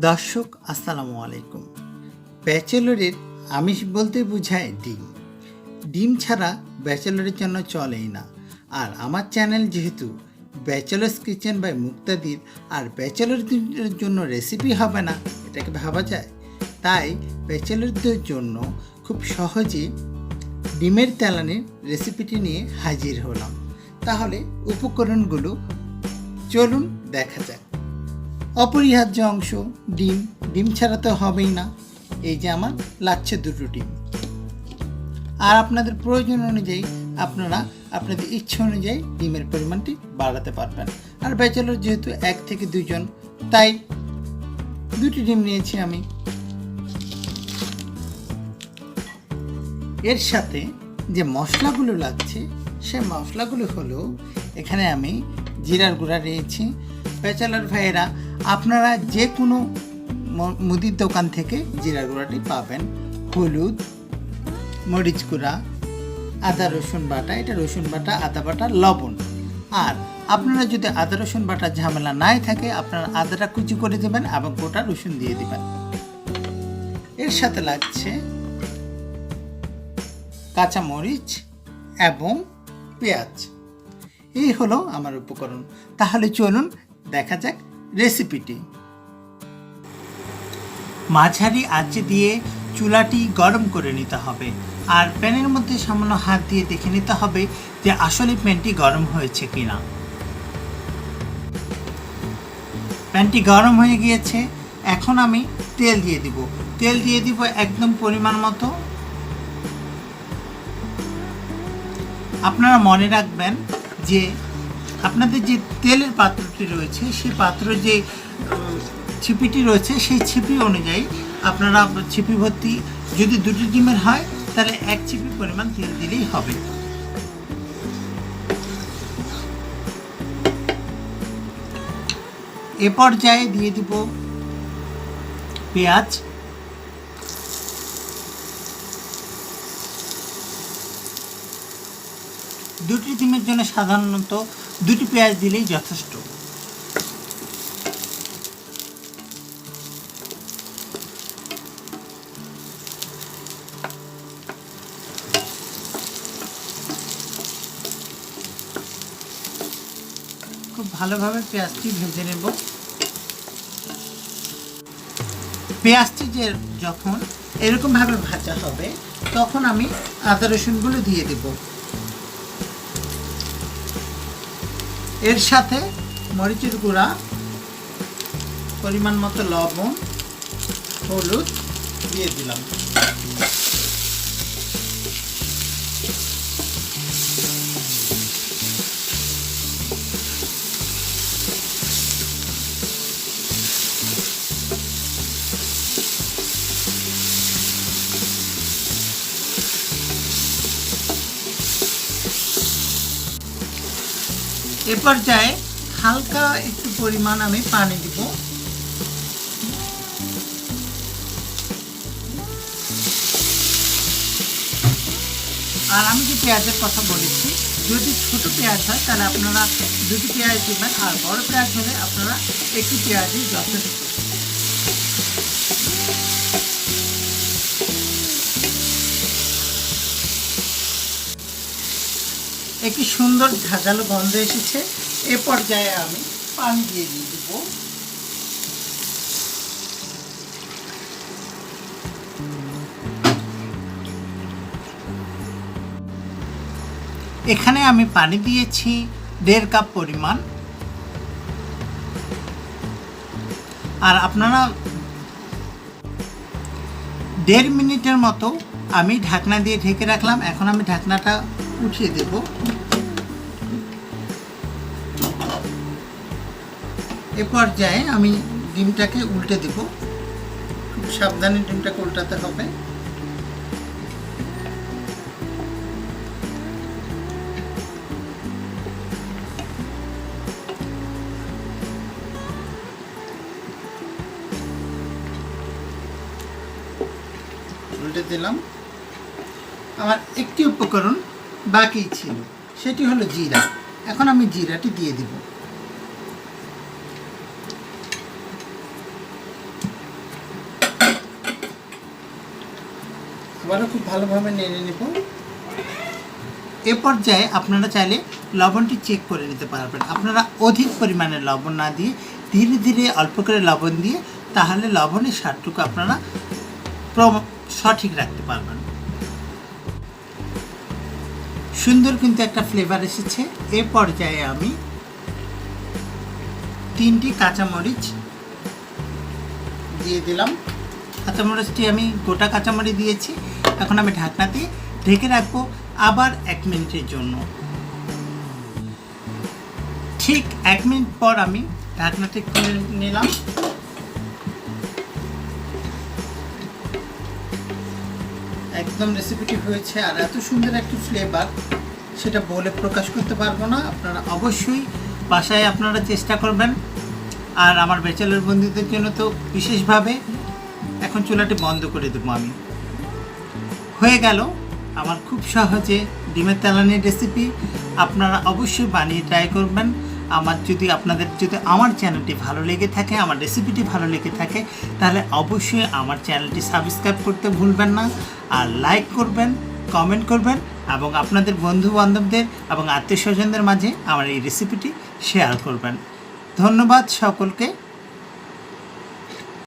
দর্শক আসসালামু আলাইকুম। ব্যাচেলরের আমিষ বলতে বোঝায় ডিম। ডিম ছাড়া ব্যাচেলরের জন্য চলেই না। আর আমার চ্যানেল যেহেতু ব্যাচেলার্স কিচেন বাই মুক্তাদির, আর ব্যাচেলরদের জন্য রেসিপি হবে না, এটাকে ভাবা যায়? তাই ব্যাচেলরদের জন্য খুব সহজে ডিমের তেলানির রেসিপিটি নিয়ে হাজির হলাম। তাহলে উপকরণগুলো চলুন দেখা যাক। অপরিহার্য অংশ ডিম। ডিম ছাড়া তো হবেই না। এই যে আমার লাগছে 2টো ডিম। আর আপনাদের প্রয়োজন অনুযায়ী আপনারা আপনাদের ইচ্ছা অনুযায়ী ডিমের পরিমাণটি বাড়াতে পারবেন। আর ব্যাচেলর যেহেতু 1 থেকে 2 জন, তাই 2টি ডিম নিয়েছি আমি। এর সাথে যে মশলাগুলো লাগছে সে মশলাগুলো হলো, এখানে আমি জিরার গুঁড়া নিয়েছি। ব্যাচেলর ভাইয়েরা আপনারা যে কোনো মুদির দোকান থেকে জিরার গুঁড়াটি পাবেন। হলুদ, মরিচ গুঁড়া, আদা রসুন বাটা, এটা রসুন বাটা, আদা বাটা, লবণ। আর আপনারা যদি আদা রসুন বাটা ঝামেলা নাই থাকে, আপনারা আদাটা কুচি করে দেবেন এবং গোটা রসুন দিয়ে দেবেন। এর সাথে লাগছে কাঁচা মরিচ এবং পেঁয়াজ। এই হলো আমার উপকরণ। তাহলে চলুন দেখা যাক রেসিপিটি। মাঝারি আঁচে দিয়ে চুলাটি গরম করে নিতে হবে। আর প্যানের মধ্যে সামান্য হাত দিয়ে দেখে নিতে হবে যে আসলে প্যানটি গরম হয়েছে কিনা। প্যানটি গরম হয়ে গিয়েছে। এখন আমি তেল দিয়ে দিব। তেল দিয়ে দিব একদম পরিমাণ মতো। আপনারা মনে রাখবেন যে আপনাদের যে তেলের পাত্রটি রয়েছে, সেই পাত্র যে ছিপিটি রয়েছে, সেই ছিপি অনুযায়ী আপনারা ছিপি ভর্তি, যদি 2টি ডিমের হয় তাহলে 1 ছিপি পরিমাণ তেল দিলেই হবে। এ পর্যায়ে দিয়ে দিব পেঁয়াজ। দুটি ডিমের জন্য সাধারণত 2টি পেঁয়াজ দিলেই যথেষ্ট। খুব ভালোভাবে পেঁয়াজটি ভেজে নেব। পেঁয়াজটি যখন এরকমভাবে ভাজা হবে, তখন আমি আদা রসুনগুলো দিয়ে দেব। এর সাথে মরিচের গুঁড়া, পরিমাণ মতো লবণ, হলুদ দিয়ে দিলাম। এ পর্যায়ে হালকা একটু পরিমাণ আমি পানি দিব। আর আমি যে পেঁয়াজের কথা বলেছি, যদি ছোট পেঁয়াজ হয় তাহলে আপনারা 2টি পেঁয়াজ দেবেন, আর বড় পেঁয়াজ হলে আপনারা 1টি পেঁয়াজই যথেষ্ট। একটি সুন্দর ঝাঁঝালো গন্ধ এসেছে। এ পর্যায়ে আমি পানি দিয়ে দেব। এখানে আমি পানি দিয়েছি 1.5 কাপ পরিমাণ। আর আপনারা 1.5 মিনিটের মতো আমি ঢাকনা দিয়ে ঢেকে রাখলাম। এখন আমি ঢাকনাটা উঠিয়ে দেব। এ পর্যায়ে আমি ডিমটাকে উল্টে দেব। খুব সাবধানে ডিমটাকে উল্টাতে হবে। উল্টে দিলাম। আমার একটি উপকরণ বাকি ছিল, সেটি হলো জিরা। এখন আমি জিরাটি দিয়ে দিব। আবারও খুব ভালোভাবে নেড়ে নেব। এ পর্যায়ে আপনারা চাইলে লবণটি চেক করে নিতে পারবেন। আপনারা অধিক পরিমাণে লবণ না দিয়ে ধীরে ধীরে অল্প করে লবণ দিয়ে তাহলে লবণের স্বাদটুকু আপনারা সঠিক রাখতে পারবেন। সুন্দর কিন্তু একটা ফ্লেভার এসেছে। এ পর্যায়ে আমি 3টি কাঁচামরিচ দিয়ে দিলাম। কাঁচামরিচটি আমি গোটা কাঁচামরিচ দিয়েছি। এখন আমি ঢাকনা দিয়ে ঢেকে রাখবো আবার 1 মিনিটের জন্য। ঠিক 1 মিনিট পর আমি ঢাকনাটি খুলে নিলাম। একদম রেসিপিটি হয়েছে আর এত সুন্দর একটা ফ্লেভার সেটা বলে প্রকাশ করতে পারবো না। আপনারা অবশ্যই বাসায় আপনারা চেষ্টা করবেন। আর আমার ব্যাচেলর বন্ধুদের জন্য তো বিশেষভাবে এখন চুলাটি বন্ধ করে দেবো আমি। হয়ে গেল আমার খুব সহজে ডিমের তেলানির রেসিপি। আপনারা অবশ্যই বানিয়ে ট্রাই করবেন। আপনাদের যদি আমার চ্যানেলটি ভালো লেগে থাকে, আমার রেসিপিটি ভালো লেগে থাকে, তাহলে অবশ্যই আমার চ্যানেলটি সাবস্ক্রাইব করতে ভুলবেন না। আর লাইক করবেন, কমেন্ট করবেন এবং আপনাদের বন্ধু বান্ধবদের এবং আত্মীয় স্বজনদের মাঝে আমার এই রেসিপিটি শেয়ার করবেন। ধন্যবাদ সকলকে।